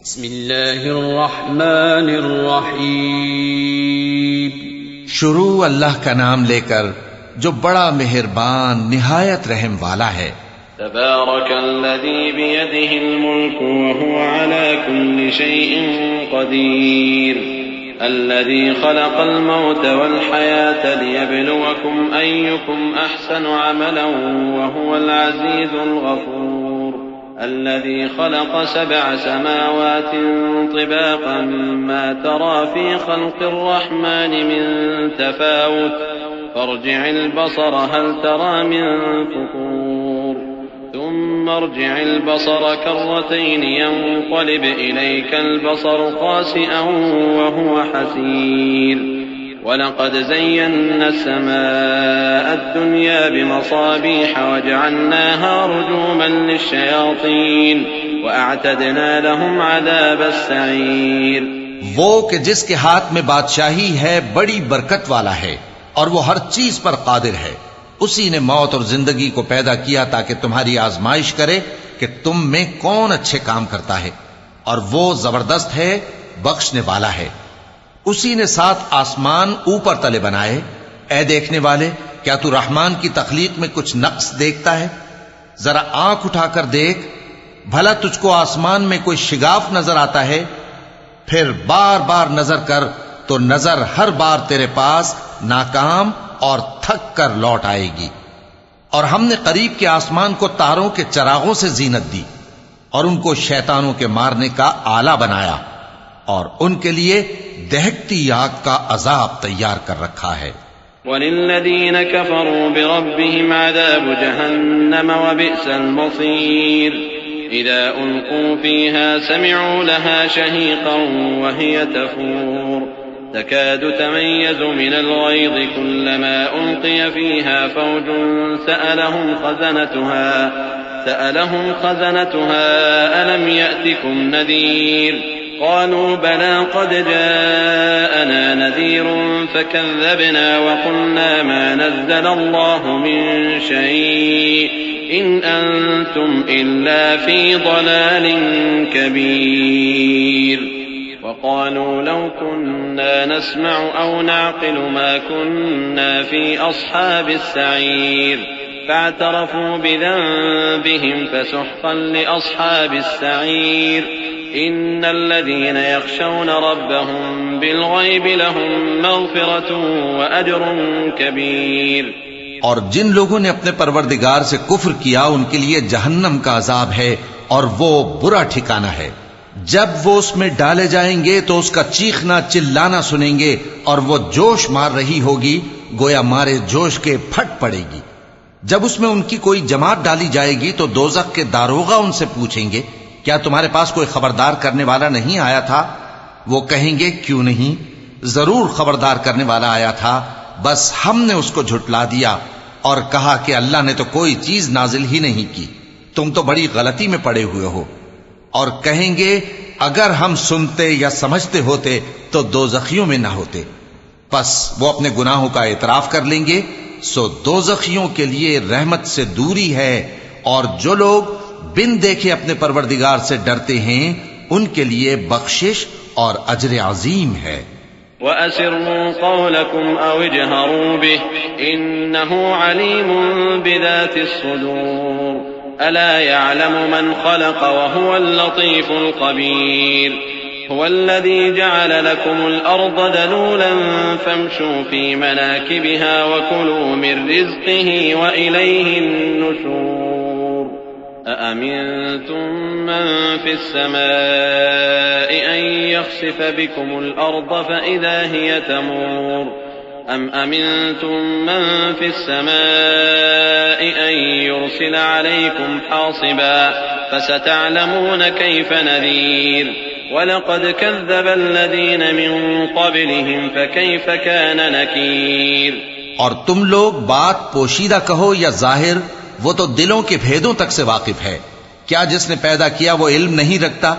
बिस्मिल्लाहिर्रहमानिर्रहीम। शुरू अल्लाह का नाम लेकर जो बड़ा मेहरबान निहायत रहम वाला है। तबारकल्लज़ी बियदिहिल मुल्कु व हुवा अला कुल्लि शैइन क़दीर अल्लज़ी खलक़ल मौत वल हयात लियब्लुवकुम अय्युकुम अहसनु अमलन व हुवल अज़ीज़ुल गफूर الذي خلق 7 سماوات طباقا ما ترى في خلق الرحمن من تفاوت فارجع البصر هل ترى من فطور ثم ارجع البصر كرتين ينقلب إليك البصر خاسئا وهو حسير ولقد زينا السماء الدنيا بمصابيح وجعلناها رجوما للشياطين وأعتدنا لهم عذاب السعير। वो कि जिसके हाथ में बादशाही है बड़ी बरकत वाला है और वो हर चीज पर कादिर है। उसी ने मौत और जिंदगी को पैदा किया ताकि तुम्हारी आजमाइश करे कि तुम में कौन अच्छे काम करता है, और वो जबरदस्त है, बख्शने वाला है। उसी ने 7 आसमान ऊपर तले बनाए। ऐ देखने वाले, क्या तू रहमान की तख्लीक में कुछ नक्स देखता है? जरा आंख उठाकर देख, भला तुझको आसमान में कोई शिगाफ नजर आता है? फिर बार बार नजर कर तो नजर हर बार तेरे पास नाकाम और थक कर लौट आएगी। और हमने करीब के आसमान को तारों के चरागों से जीनत दी और उनको शैतानों के मारने का आला बनाया, और उनके लिए दहकती आग का अजाब तैयार कर रखा है। वलिल्लज़ीन कफ़रू बिरब्बिहिम अज़ाबु जहन्नम व बि'सल मसीर इज़ा उल्क़ू फ़ीहा समि'ू लहा शहीक़न व हिय तफ़ूर तकादु तमय्यज़ु मिनल ग़यज़ कुल्लमा उल्क़िय फ़ीहा फ़ौजुन सअलहुम ख़ज़नतुहा अलम यअतिकुम नज़ीर قالوا بلى قد جاءنا نذير فكذبنا وقلنا ما نزل الله من شيء إن أنتم إلا في ضلال كبير وقالوا لو كنا نسمع أو نعقل ما كنا في أصحاب السعير فاعترفوا بذنبهم فسحقا لأصحاب السعير إن الذين يخشون ربهم بالغيب لهم मग़फ़िरतु व अजरुन कबीर। और जिन लोगों ने अपने परवरदिगार से कुफ्र किया उनके लिए जहन्नम का अजाब है और वो बुरा ठिकाना है। जब वो उसमें डाले जाएंगे तो उसका चीखना चिल्लाना सुनेंगे और वो जोश मार रही होगी, गोया मारे जोश के फट पड़ेगी। जब उसमें उनकी कोई जमात डाली जाएगी तो दोज़ख के दारोगा उनसे पूछेंगे, क्या तुम्हारे पास कोई खबरदार करने वाला नहीं आया था? वो कहेंगे, क्यों नहीं, जरूर खबरदार करने वाला आया था, बस हमने उसको झुटला दिया और कहा कि अल्लाह ने तो कोई चीज नाजिल ही नहीं की, तुम तो बड़ी गलती में पड़े हुए हो। और कहेंगे, अगर हम सुनते या समझते होते तो दोज़खियों में ना होते। बस वो अपने गुनाहों का एतराफ कर लेंगे। सो दोज़खियों के लिए रहमत से दूरी है, और जो लोग बिन देखे अपने परवरदिगार से डरते हैं उनके लिए बख्शिश और अजर अजीम है। वअसिर्रू क़ौलकुम औ इजहरू बिहि इन्नहु अलीमुन बिज़ातिस सुदूर अला यअलमु मन ख़लक़ व हुवल लतीफ़ुल ख़बीर हुवल्लज़ी जअल लकुमुल अर्ज़ दलूलन फम्शू फ़ी मनाकिबिहा व कुलू मिन रिज़्क़िही व इलैहिन नुशूर أأمنتم من في السماء أن يخسف بكم الأرض فإذا هي تمور أم أمنتم من في السماء أن يرسل عليكم حاصبا فستعلمون كيف نذير ولقد كذب الذين من قبلهم فكيف كان نكير। और तुम लोग बात पोशीदा कहो या जाहिर, वो तो दिलों के भेदों तक से वाकिफ है। क्या जिसने पैदा किया वो इल्म नहीं रखता?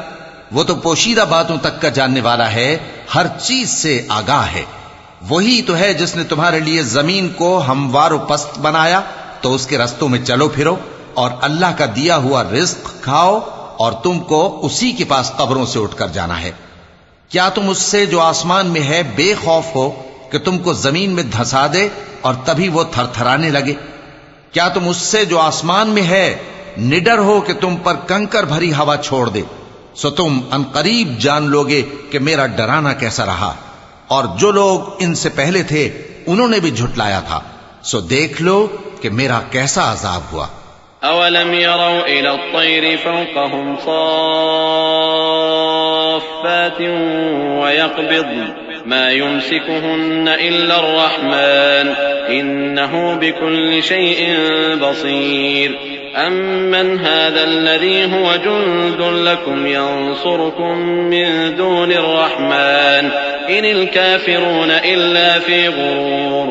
वो तो पोशीदा बातों तक का जानने वाला है, हर चीज से आगाह है। वही तो है जिसने तुम्हारे लिए जमीन को हमवार पस्त बनाया, तो उसके रस्तों में चलो फिरो और अल्लाह का दिया हुआ रिज्क खाओ और तुमको उसी के पास कब्रों से उठकर जाना है। क्या तुम उससे जो आसमान में है बेखौफ हो कि तुमको जमीन में धंसा दे और तभी वो थरथराने लगे? क्या तुम उससे जो आसमान में है निडर हो कि तुम पर कंकर भरी हवा छोड़ दे? सो तुम अनकरीब जान लोगे कि मेरा डराना कैसा रहा। और जो लोग इनसे पहले थे उन्होंने भी झुटलाया था, सो देख लो कि मेरा कैसा अजाब हुआ। अवलम यरौ इला तैरि फौक़हुम साफ़्फ़ातिन व यक़बिज़्न मा युमसिकुहुन्न इल्ला अर्रहमान इन्नहु बिकुल्लि शैइन बसीर अम्मन हाज़ल्लज़ी हुव जुंदुन लकुम यंसुरुकुम मिन दूनिर रहमान इनिल काफ़िरून इल्ला फी गुरूर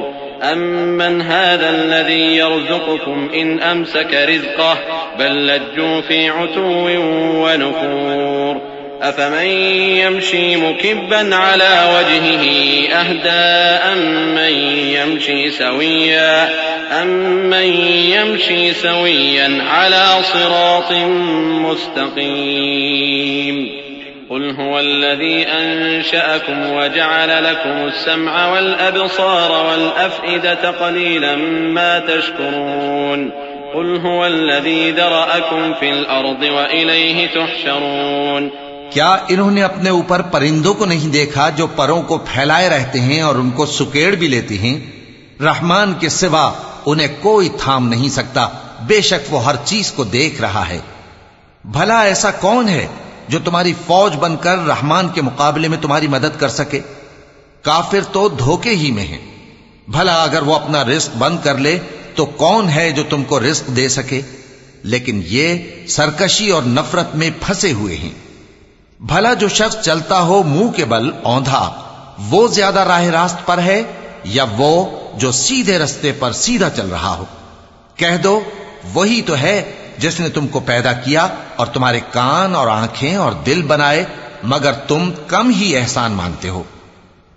अम्मन हाज़ल्लज़ी यर्ज़ुक़ुकुम इन अमसक रिज़्क़हु बल लज्जू फी उतुव्विन व नुफूर अफ़मन यमशी मुकिब्बन अला वजहिही अहदा अम्मन यमशी सविय्यन अला सिरातिन मुस्तक़ीम क़ुल हुवल्लज़ी अंशअकुम व जअल लकुमुस समअ वल अबसार वल अफ़इदत क़लीलन मा तशकुरून क़ुल हुवल्लज़ी ज़रअकुम फ़िल अर्ज़ि व इलैहि तुहशरून। क्या इन्होंने अपने ऊपर परिंदों को नहीं देखा जो परों को फैलाए रहते हैं और उनको सुकेड़ भी लेती हैं? रहमान के सिवा उन्हें कोई थाम नहीं सकता, बेशक वो हर चीज को देख रहा है। भला ऐसा कौन है जो तुम्हारी फौज बनकर रहमान के मुकाबले में तुम्हारी मदद कर सके? काफिर तो धोखे ही में है। भला अगर वो अपना रिस्क बंद कर ले तो कौन है जो तुमको रिस्क दे सके? लेकिन ये सरकशी और नफरत में फंसे हुए हैं। भला जो शख्स चलता हो मुंह के बल औंधा, वो ज्यादा राह रास्त पर है या वो जो सीधे रास्ते पर सीधा चल रहा हो? कह दो, वही तो है जिसने तुमको पैदा किया और तुम्हारे कान और आंखें और दिल बनाए, मगर तुम कम ही एहसान मानते हो।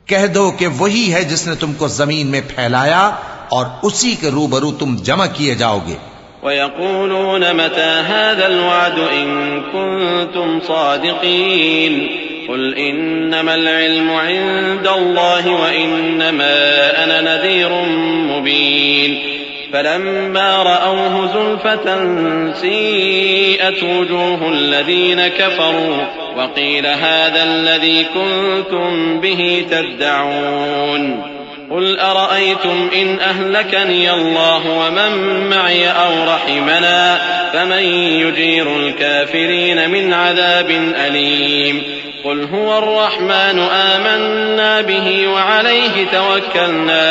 कह दो कि वही है जिसने तुमको जमीन में फैलाया और उसी के रूबरू तुम जमा किए जाओगे। वयक़ूलून मता हाज़ल वअदु इन कुन्तुम सादिक़ीन क़ुल इन्नमल इल्मु इंदल्लाहि व इन्नमा अना नज़ीरुम मुबीन फलम्मा रअवहु ज़ुल्फ़तन सीअत वुजूहुल लज़ीन कफ़रू व क़ील हाज़ल लज़ी कुन्तुम बिही तद्दऊन क़ुल अरअयतुम इन अहलकनी अल्लाहु व मन मअय औ रहिमना फमन युजीरुल काफ़िरीन मिन अज़ाबिन अलीम क़ुल हुवर रहमानु आमन्ना बिही व अलैहि तवक्कलना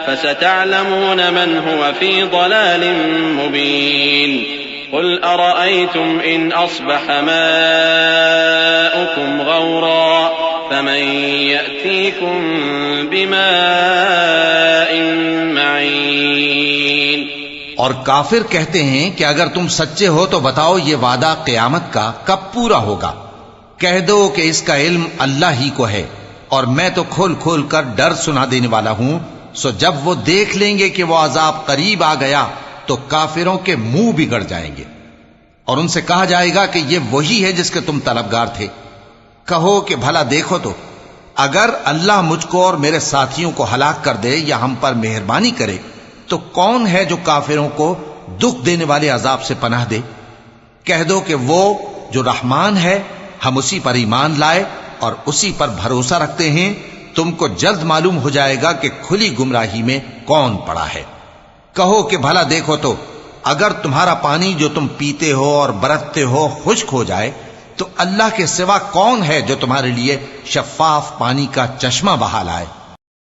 फसतअलमून मन हुव फी ज़लालिन मुबीन क़ुल अरअयतुम इन अस्बह माउकुम गौरा फमन यअतीकुम बिमाइन मईन। और काफिर कहते हैं कि अगर तुम सच्चे हो तो बताओ ये वादा क़यामत का कब पूरा होगा? कह दो कि इसका इल्म अल्लाह ही को है और मैं तो खोल खोल कर डर सुना देने वाला हूं। सो जब वो देख लेंगे कि वो अजाब करीब आ गया तो काफिरों के मुंह बिगड़ जाएंगे और उनसे कहा जाएगा कि ये वही है जिसके तुम तलबगार थे। कहो कि भला देखो तो, अगर अल्लाह मुझको और मेरे साथियों को हलाक कर दे या हम पर मेहरबानी करे तो कौन है जो काफिरों को दुख देने वाले अजाब से पनाह दे? कह दो कि वो जो रहमान है, हम उसी पर ईमान लाए और उसी पर भरोसा रखते हैं। तुमको जल्द मालूम हो जाएगा कि खुली गुमराही में कौन पड़ा है। कहो कि भला देखो तो, अगर तुम्हारा पानी जो तुम पीते हो और बरतते हो खुश्क हो जाए तो अल्लाह के सिवा कौन है जो तुम्हारे लिए शफाफ पानी का चश्मा बहा लाए?